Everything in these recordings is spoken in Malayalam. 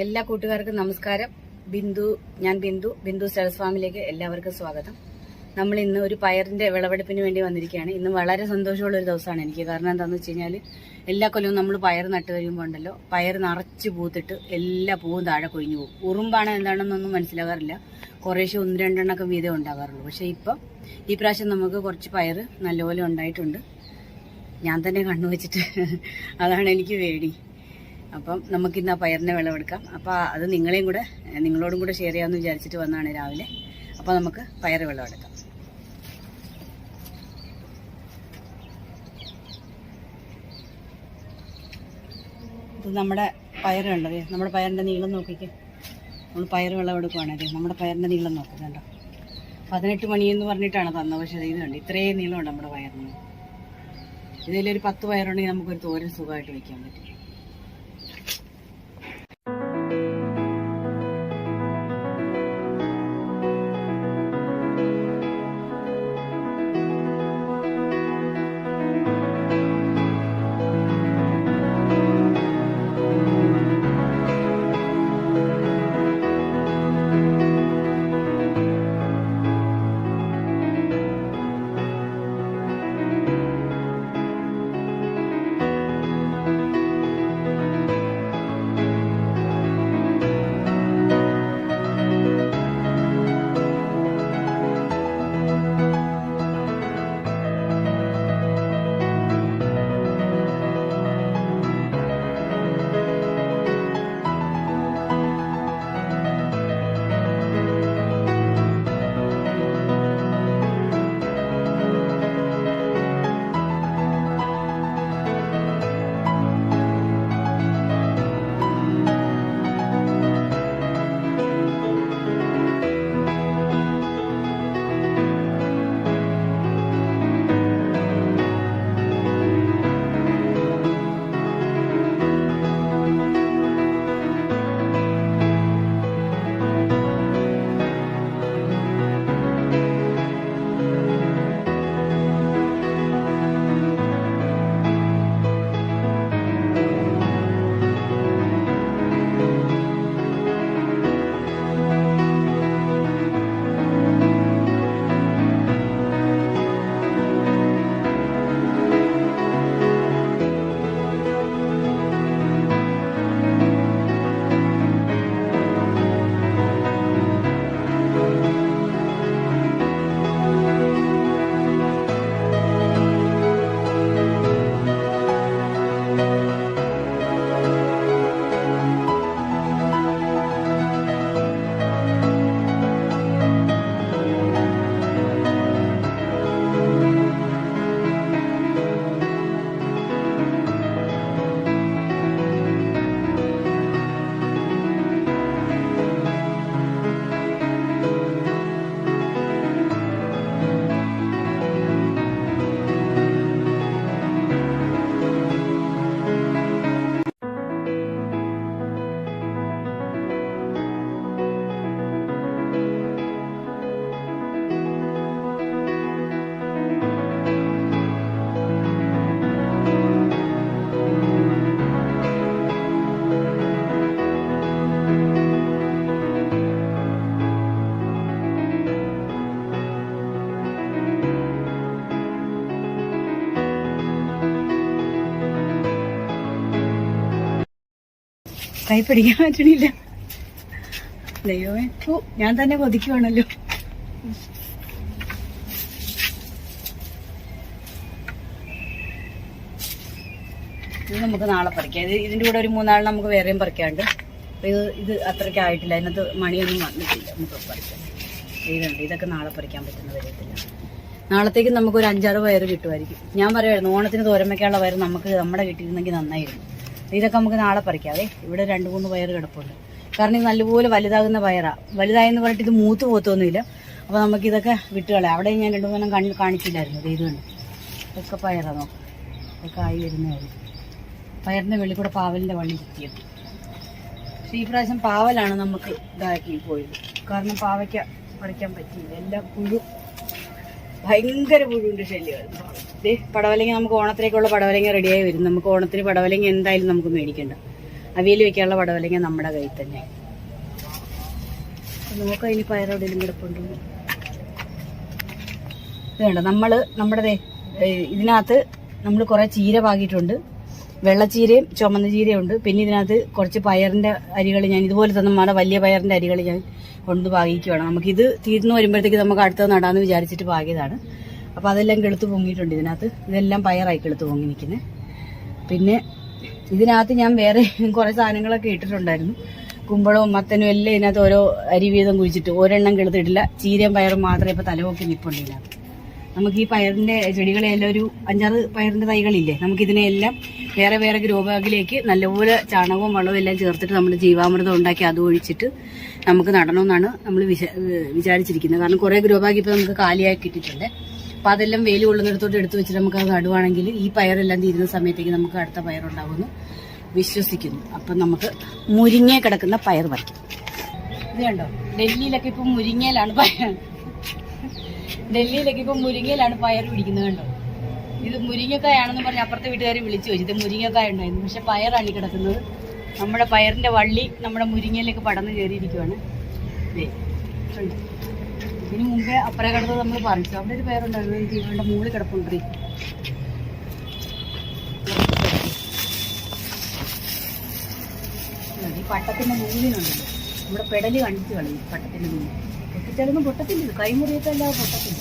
എല്ലാ കൂട്ടുകാർക്കും നമസ്കാരം. ഞാൻ ബിന്ദു സ്റ്റേഴ്സ് ഫാമിലേക്ക് എല്ലാവർക്കും സ്വാഗതം. നമ്മൾ ഇന്ന് ഒരു പയറിന്റെ വിളവെടുപ്പിന് വേണ്ടി വന്നിരിക്കുകയാണ്. ഇന്ന് വളരെ സന്തോഷമുള്ള ഒരു ദിവസമാണ് എനിക്ക്. കാരണം എന്താണെന്ന് വെച്ച് കഴിഞ്ഞാൽ എല്ലാ കൊല്ലവും നമ്മൾ പയർ നട്ട് കഴിയുമ്പോൾ ഉണ്ടല്ലോ, പയർ നിറച്ച് പൂത്തിട്ട് എല്ലാ പൂവും താഴെ കൊഴിഞ്ഞു പോകും. ഉറുമ്പാണ് എന്താണെന്നൊന്നും മനസ്സിലാകാറില്ല. കുറേശ്ശെ 1-2 വീതം ഉണ്ടാകാറുള്ളൂ. പക്ഷെ ഇപ്പം ഈ പ്രാവശ്യം നമുക്ക് കുറച്ച് പയർ നല്ലപോലെ ഉണ്ടായിട്ടുണ്ട്. ഞാൻ തന്നെ കണ്ണുവെച്ചിട്ട് അതാണ് എനിക്ക് പേടി. അപ്പം നമുക്കിന്ന് ആ പയറിനെ വിളവെടുക്കാം. അപ്പോൾ അത് നിങ്ങളോടും കൂടെ ഷെയർ ചെയ്യാമെന്ന് വിചാരിച്ചിട്ട് വന്നതാണ് രാവിലെ. അപ്പോൾ നമുക്ക് പയർ വിളവെടുക്കാം. ഇത് നമ്മുടെ പയറുണ്ടത്. നമ്മുടെ പയറിൻ്റെ നീളം നോക്കിക്കേ. നമ്മൾ പയർ വിളവെടുക്കുവാണ്. അതെ, നമ്മുടെ പയറിൻ്റെ നീളം നോക്കുന്നുണ്ടോ? 18 മണിയെന്ന് പറഞ്ഞിട്ടാണ് തന്നത്. പക്ഷേ ഇത് കണ്ട് ഇത്രയും നീളമുണ്ട് നമ്മുടെ പയറിന്. ഇതിലൊരു 10 പയറുണ്ടെങ്കിൽ നമുക്കൊരു തോരൻ സുഖമായിട്ട് വയ്ക്കാൻ പറ്റും. കൈ പിടിക്കാൻ പറ്റണില്ല. ദൈവമേ, ഞാൻ തന്നെ കൊതിക്കുവാണല്ലോ. ഇത് നമുക്ക് നാളെ പറിക്കാം. ഇതിന്റെ കൂടെ ഒരു 3 നമുക്ക് വേറെയും പറിക്കാണ്ട്. ഇത് അത്രയ്ക്ക് ആയിട്ടില്ല, അതിനകത്ത് മണിയൊന്നും വന്നിട്ടില്ല. നമുക്ക് പറിക്കാം. ഇതൊക്കെ നാളെ പറിക്കാൻ പറ്റുന്ന വരത്തില്ല. നാളത്തേക്ക് നമുക്കൊരു 5-6 പയർ കിട്ടുമായിരിക്കും. ഞാൻ പറയുമായിരുന്നു, ഓണത്തിന് തോരൻ വയ്ക്കാനുള്ള പയർ നമ്മുടെ കിട്ടിയിരുന്നെങ്കിൽ നന്നായിരുന്നു. ഇതൊക്കെ നമുക്ക് നാളെ പറിക്കാവേ. ഇവിടെ 2-3 പയർ കിടപ്പുണ്ട്. കാരണം ഇത് നല്ലപോലെ വലുതാകുന്ന പയറാണ്. വലുതായെന്ന് പറഞ്ഞിട്ട് ഇത് മൂത്ത് പോത്തൊന്നുമില്ല. അപ്പോൾ നമുക്കിതൊക്കെ വിട്ടുകളയാം. അവിടെ ഞാൻ 2-3 കാണിച്ചില്ലായിരുന്നു. ഇത് കണ്ട് ഇതൊക്കെ പയറാണ്. നോക്കാം, ഇതൊക്കെ ആയി വരുന്നതായിരുന്നു. പയറിൻ്റെ വെള്ളി കൂടെ പാവലിൻ്റെ വള്ളി കിട്ടിയത്. പക്ഷേ ഈ പ്രാവശ്യം പാവലാണ് നമുക്ക് ഇതാക്കി പോയത്. കാരണം പാവയ്ക്ക പറിക്കാൻ പറ്റിയില്ല. എല്ലാം ഭയങ്കര പുഴുവിൻ്റെ ശല്യമായിരുന്നു. പടവലങ്ങ നമുക്ക് ഓണത്തിലേക്കുള്ള പടവലങ്ങ റെഡിയായി വരും. നമുക്ക് ഓണത്തിന് പടവലങ്ങ എന്തായാലും നമുക്ക് മേടിക്കണ്ട. അവിയൽ വെക്കാനുള്ള പടവലങ്ങ നമ്മുടെ കയ്യിൽ തന്നെ. നോക്കാം ഇനി പയറെവിടെയും കിടപ്പുണ്ടോ. ഇത് വേണ്ട നമ്മുടെ ഇതിനകത്ത് നമ്മൾ കുറേ ചീര പാകിയിട്ടുണ്ട്. വെള്ളച്ചീരയും ചുമന്ന ചീരയും ഉണ്ട്. പിന്നെ ഇതിനകത്ത് കുറച്ച് പയറിൻ്റെ അരികൾ ഞാൻ ഇതുപോലെ തന്നെ നമ്മുടെ വലിയ പയറിൻ്റെ അരികൾ ഞാൻ കൊണ്ട് പാകിക്കുവാണ്. നമുക്കിത് തീർന്നു വരുമ്പോഴത്തേക്ക് നമുക്ക് അടുത്തത് നടാമെന്ന് വിചാരിച്ചിട്ട് പാകിയതാണ്. അപ്പോൾ അതെല്ലാം കെളുത്ത് പൊങ്ങിയിട്ടുണ്ട് ഇതിനകത്ത്. ഇതെല്ലാം പയറായി കെളുത്ത് പൊങ്ങി നിൽക്കുന്നത്. പിന്നെ ഇതിനകത്ത് ഞാൻ വേറെ കുറേ സാധനങ്ങളൊക്കെ ഇട്ടിട്ടുണ്ടായിരുന്നു. കുമ്പളവും മത്തനും എല്ലാം ഇതിനകത്ത് ഓരോ അരി വീതം കുഴിച്ചിട്ട് ഒരെണ്ണം കെളുത്തിട്ടില്ല. ചീരയും പയറും മാത്രമേ ഇപ്പോൾ തലപൊക്കി നിൽപ്പുണ്ട് ഇതിനകത്ത്. നമുക്ക് ഈ പയറിൻ്റെ ചെടികളെല്ലാം ഒരു 5-6 പയറിൻ്റെ തൈകളില്ലേ, നമുക്കിതിനെല്ലാം വേറെ വേറെ ഗ്രോ ബാഗിലേക്ക് നല്ലപോലെ ചാണകവും വളവും എല്ലാം ചേർത്തിട്ട് നമ്മൾ ജീവാമൃതം ഉണ്ടാക്കി അത് ഒഴിച്ചിട്ട് നമുക്ക് നടണമെന്നാണ് നമ്മൾ വിചാരിച്ചിരിക്കുന്നത്. കാരണം കുറേ ഗ്രോ ബാഗ് ഇപ്പോൾ നമുക്ക് കാലിയാക്കി ഇട്ടിട്ടുണ്ട്. അപ്പോൾ അതെല്ലാം വെയിൽ കൊള്ളുന്നിടത്തോട്ട് എടുത്ത് വെച്ചിട്ട് നമുക്ക് അത് നടുവാണെങ്കിൽ ഈ പയറെല്ലാം തീരുന്ന സമയത്തേക്ക് നമുക്ക് അടുത്ത പയറുണ്ടാകുമെന്ന് വിശ്വസിക്കുന്നു. അപ്പം നമുക്ക് മുരിങ്ങ കിടക്കുന്ന പയർ പറിക്കും. ഇത് കണ്ടോ, ഡൽഹിയിലൊക്കെ ഇപ്പം മുരിങ്ങയിലാണ് പയർ പിടിക്കുന്നത് കണ്ടോ. ഇത് മുരിങ്ങക്കായാണെന്ന് പറഞ്ഞ് അപ്പുറത്തെ വീട്ടുകാർ വിളിച്ചു ചോദിച്ചു ഇത് മുരിങ്ങക്കായ ഉണ്ടായിരുന്നു. പക്ഷെ പയറാണ് കിടക്കുന്നത്. നമ്മുടെ പയറിന്റെ വള്ളി നമ്മുടെ മുരിങ്ങയിലേക്ക് പടർന്ന് കയറിയിരിക്കുവാണ്. ഇതിന് മുമ്പേ അപ്പുറം കിടന്നത് നമ്മൾ പറിച്ചു. അവിടെ ഒരു പയറുണ്ടായിരുന്നു. എനിക്ക് ഇവരുടെ മുകളിൽ കിടപ്പുണ്ട്. ഈ പട്ടത്തിന്റെ നൂലിനുണ്ടല്ലോ, നമ്മുടെ പെടല് കണ്ടിട്ട് കളയും. പട്ടത്തിന്റെ നൂല് പൊട്ടിച്ചാലൊന്നും പൊട്ടത്തില്ല. കൈമുറിയത്തല്ലാതെ പൊട്ടത്തില്ല.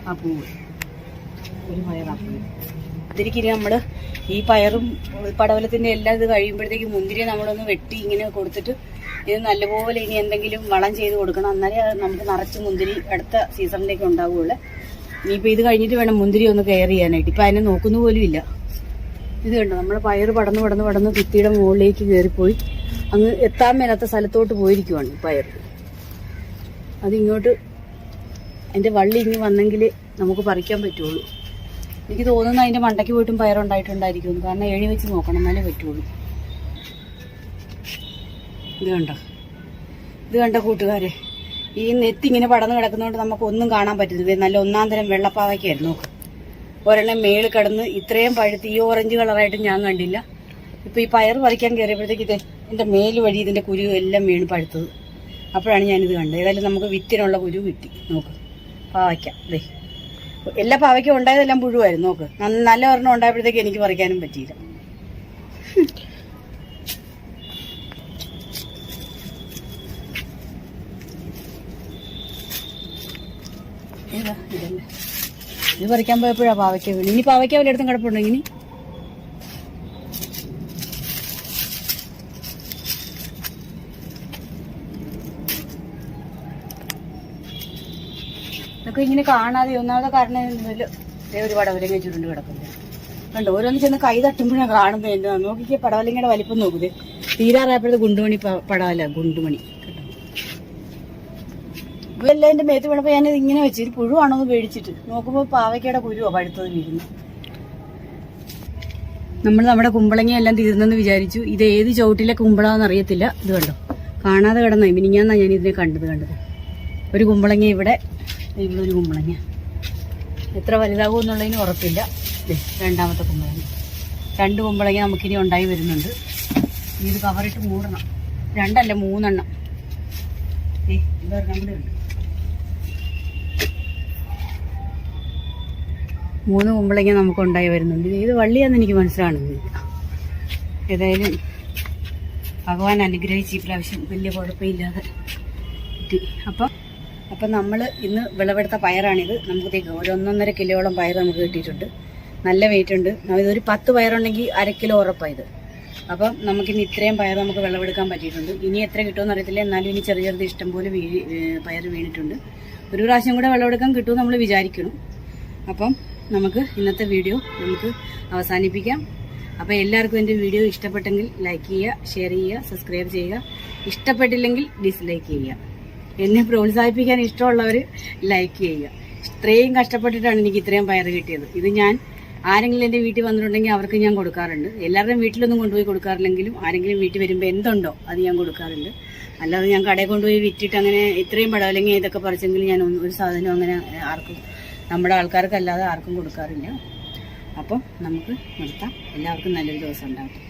ആ പൂവ് ഒരു പയറാപ്പൂ. അതിരിക്കും നമ്മൾ ഈ പയറും പടവലത്തിന്റെ എല്ലാം ഇത് കഴിയുമ്പോഴത്തേക്ക് മുന്തിരി നമ്മളൊന്ന് വെട്ടി ഇങ്ങനെ കൊടുത്തിട്ട് ഇത് നല്ലപോലെ ഇനി എന്തെങ്കിലും വളം ചെയ്ത് കൊടുക്കണം. എന്നാലേ നമുക്ക് നിറച്ച് മുന്തിരി അടുത്ത സീസണിലേക്ക് ഉണ്ടാവുകയുള്ളൂ. ഇനിയിപ്പോൾ ഇത് കഴിഞ്ഞിട്ട് വേണം മുന്തിരി ഒന്ന് കെയർ ചെയ്യാനായിട്ട്. ഇപ്പം അതിനെ നോക്കുന്ന പോലും ഇല്ല. ഇത് കണ്ടോ, നമ്മൾ പയർ പടന്ന് ഭിത്തിയുടെ മുകളിലേക്ക് കയറിപ്പോയി അങ്ങ് എത്താൻ മേലാത്ത സ്ഥലത്തോട്ട് പോയിരിക്കുവാണ് പയർ. അതിങ്ങോട്ട് അതിൻ്റെ വള്ളി ഇങ്ങ് വന്നെങ്കിൽ നമുക്ക് പറിക്കാൻ പറ്റുള്ളൂ. എനിക്ക് തോന്നുന്നു അതിൻ്റെ മണ്ടയ്ക്ക് പോയിട്ടും പയറുണ്ടായിട്ടുണ്ടായിരിക്കും. കാരണം ഏണി വെച്ച് നോക്കണം എന്നാലേ പറ്റുള്ളൂ. ഇത് കണ്ട കൂട്ടുകാരെ, ഈ നെത്തി ഇങ്ങനെ പടന്ന് കിടക്കുന്നതുകൊണ്ട് നമുക്കൊന്നും കാണാൻ പറ്റുന്നില്ല. നല്ല ഒന്നാം തരം വെള്ളപ്പാവയ്ക്കായിരുന്നു. നോക്ക്, ഒരെണ്ണം മേളിൽ കിടന്ന് ഇത്രയും പഴുത്ത് ഈ ഓറഞ്ച് കളറായിട്ട് ഞാൻ കണ്ടില്ല. ഇപ്പം ഈ പയർ പറിക്കാൻ കയറിയപ്പോഴത്തേക്ക് ഇത് എൻ്റെ മേല് വഴി ഇതിൻ്റെ കുരു എല്ലാം വീണ് പഴുത്തത്. അപ്പോഴാണ് ഞാനിത് കണ്ടത്. ഏതായാലും നമുക്ക് വിത്തിനുള്ള കുരു കിട്ടി. നോക്ക്, പാവയ്ക്ക. ദേ എല്ലാ പാവയ്ക്കും ഉണ്ടായതെല്ലാം പുഴുവായിരുന്നു. നോക്ക്, നല്ല ഒരെണ്ണം ഉണ്ടായപ്പോഴത്തേക്ക് എനിക്ക് പറിക്കാനും പറ്റിയില്ല. ഇതല്ലേ ഇത് പറിക്കാൻ പോയപ്പോഴാ പാവയ്ക്ക വീണ്. ഇനി പാവയ്ക്ക വല്ലയിടത്തും കിടപ്പുണ്ടോ? ഇനി ഇതൊക്കെ ഇങ്ങനെ കാണാതെ ഒന്നാമത്തെ കാരണം ഒരു പടവലങ്ങ ചുരുണ്ട് കിടക്കുന്നത് കണ്ടോ. ഓരോന്ന് ചെന്ന് കൈ തട്ടുമ്പോഴാണ് കാണുന്നത്. എന്താ നോക്കിക്കേ, പടവലങ്ങയുടെ വലിപ്പം നോക്കുന്നത്. തീരാറായപ്പോഴത്തെ ഗുണ്ടുമണി പടവല ഗുണ്ടുമണി കേട്ടോ. ഇതെല്ലാം എൻ്റെ മേത്ത് വീണപ്പോൾ ഞാനിത് ഇങ്ങനെ വെച്ച് ഇത് പുഴുവാണോ എന്ന് പേടിച്ചിട്ട് നോക്കുമ്പോൾ പാവയ്ക്കയുടെ കുരുവോ പഴുത്തത് വീഴുന്നു. നമ്മുടെ കുമ്പളങ്ങയെല്ലാം തീർന്നെന്ന് വിചാരിച്ചു. ഇത് ഏത് ചുവട്ടിലെ കുമ്പളാന്ന് അറിയത്തില്ല. ഇത് കണ്ടോ, കാണാതെ കിടന്ന മിനിഞ്ഞാന്നാ ഞാൻ ഇതിനെ കണ്ടത്. ഒരു കുമ്പളങ്ങ ഇവിടെ ഒരു കുമ്പളങ്ങ. എത്ര വലുതാകും എന്നുള്ളതിന് ഉറപ്പില്ല. രണ്ടാമത്തെ കുമ്പളങ്ങ. 2 കുമ്പളങ്ങ നമുക്കിനി ഉണ്ടായി വരുന്നുണ്ട്. ഇത് കവറിട്ട് മൂടണം. 2 അല്ല 3 എണ്ണം. ഇതൊരെണ്ണം കൂടെ ഉണ്ട്. 3 കുമ്പളങ്ങ നമുക്ക് ഉണ്ടായി വരുന്നുണ്ട്. ഇത് വള്ളിയാന്ന് എനിക്ക് മനസ്സിലാകുന്നത്. ഏതായാലും ഭഗവാൻ അനുഗ്രഹിച്ച് ഈ പ്രാവശ്യം വലിയ കുഴപ്പമില്ലാതെ കിട്ടി. അപ്പം നമ്മൾ ഇന്ന് വിളവെടുത്ത പയറാണിത്. നമുക്ക് 1.5 കിലോയോളം പയർ നമുക്ക് കിട്ടിയിട്ടുണ്ട്. നല്ല വെയിറ്റ് ഉണ്ട്. ഇതൊരു 10 പയറുണ്ടെങ്കിൽ 1/2 കിലോ ഉറപ്പായത്. അപ്പം നമുക്കിനി ഇത്രയും പയർ നമുക്ക് വിളവെടുക്കാൻ പറ്റിയിട്ടുണ്ട്. ഇനി എത്ര കിട്ടുമെന്ന് അറിയത്തില്ല. എന്നാലും ഇനി ചെറിയ ഇഷ്ടംപോലെ പയർ വീണിട്ടുണ്ട്. ഒരു പ്രാവശ്യം കൂടെ വിളവെടുക്കാൻ കിട്ടുമെന്ന് നമ്മൾ വിചാരിക്കണം. അപ്പം നമുക്ക് ഇന്നത്തെ വീഡിയോ നമുക്ക് അവസാനിപ്പിക്കാം. അപ്പോൾ എല്ലാവർക്കും എൻ്റെ വീഡിയോ ഇഷ്ടപ്പെട്ടെങ്കിൽ ലൈക്ക് ചെയ്യുക, ഷെയർ ചെയ്യുക, സബ്സ്ക്രൈബ് ചെയ്യുക. ഇഷ്ടപ്പെട്ടില്ലെങ്കിൽ ഡിസ്ലൈക്ക് ചെയ്യുക. എന്നെ പ്രോത്സാഹിപ്പിക്കാൻ ഇഷ്ടമുള്ളവർ ലൈക്ക് ചെയ്യുക. ഇത്രയും കഷ്ടപ്പെട്ടിട്ടാണ് എനിക്ക് ഇത്രയും പയർ കിട്ടിയത്. ഇത് ഞാൻ ആരെങ്കിലും എൻ്റെ വീട്ടിൽ വന്നിട്ടുണ്ടെങ്കിൽ അവർക്ക് ഞാൻ കൊടുക്കാറുണ്ട്. എല്ലാവരുടെയും വീട്ടിലൊന്നും കൊണ്ടുപോയി കൊടുക്കാറില്ലെങ്കിലും ആരെങ്കിലും വീട്ടിൽ വരുമ്പോൾ എന്തുണ്ടോ അത് ഞാൻ കൊടുക്കാറുണ്ട്. അല്ലാതെ ഞാൻ കടയിൽ കൊണ്ടുപോയി വിറ്റിട്ട് അങ്ങനെ ഇത്രയും പടവലങ്ങ ഇതൊക്കെ പറിച്ചെങ്കിൽ ഞാൻ ഒരു സാധനം അങ്ങനെ ആർക്കും, നമ്മുടെ ആൾക്കാർക്കല്ലാതെ ആർക്കും കൊടുക്കാറില്ല. അപ്പം നമുക്ക് നിർത്താം. എല്ലാവർക്കും നല്ലൊരു ദിവസം ഉണ്ടാകട്ടെ.